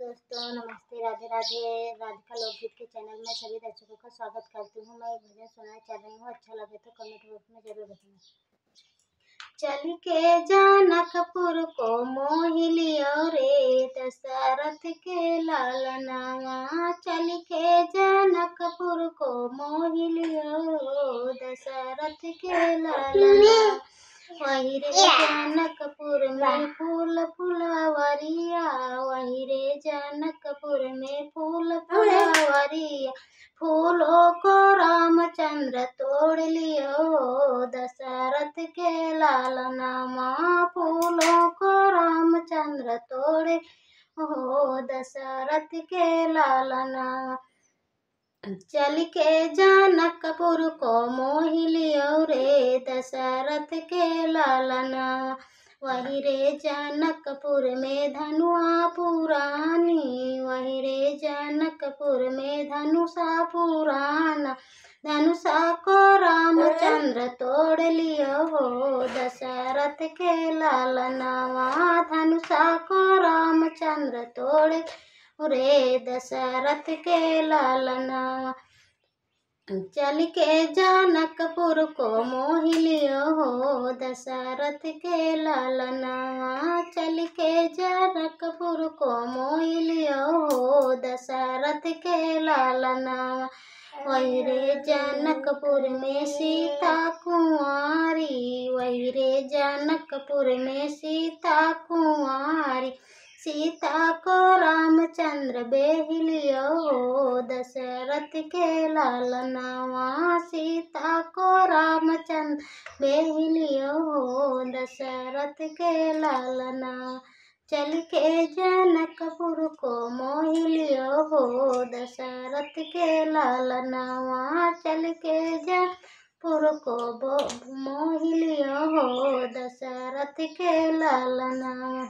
दोस्तों, नमस्ते, राधे राधे। राधिका लोकगीत के चैनल में सभी दर्शकों का स्वागत करती हूँ। मैं एक भजन सुनाना चाह रही हूँ, अच्छा लगे तो कमेंट बॉक्स में जरूर बताना। चल के जनकपुर को मोहि लियो रे, दशरथ के लालनावा। चल के जनकपुर को मोहि लियो, दशरथ के लालनावा। वही रे जनकपुर में फूल फुलवरिया, वही रे जनकपुर में फूल फुलवरिया। फूलों को रामचंद्र तोड़ लियो, दशरथ के लालनामा। फूलों को रामचंद्र तोड़े हो, दशरथ के लालनामा। चल के जनकपुर को मोहि लियो रे, दशरथ के लालना। वही रे जनकपुर में धनुआ पुरानी, वही रे जनकपुर में धनुषा पुराना। धनुषा को रामचंद्र तोड़ लियो हो, दशरथ के लालनावा। धनुषा को रामचंद्र तोड़े रे, दशरथ के लालना। चल के जनकपुर को मोहि लियो हो, दशरथ के लालना। चल के जनकपुर को मोहि लियो हो, दशरथ के लालना। वही रे जनकपुर में सीता कुंवारी, वही रे जनकपुर में सीता कुंवारी। सीता को रामचंद्र बेहि लियो हो, दशरथ के लालनावा। सीता को रामचंद्र बेहि लियो हो, दशरथ के लालना। चल के जनकपुर को मोहि लियो हो, दशरथ के लालनावा। चल के जनकपुर को मोहि लियो हो, दशरथ के लालना।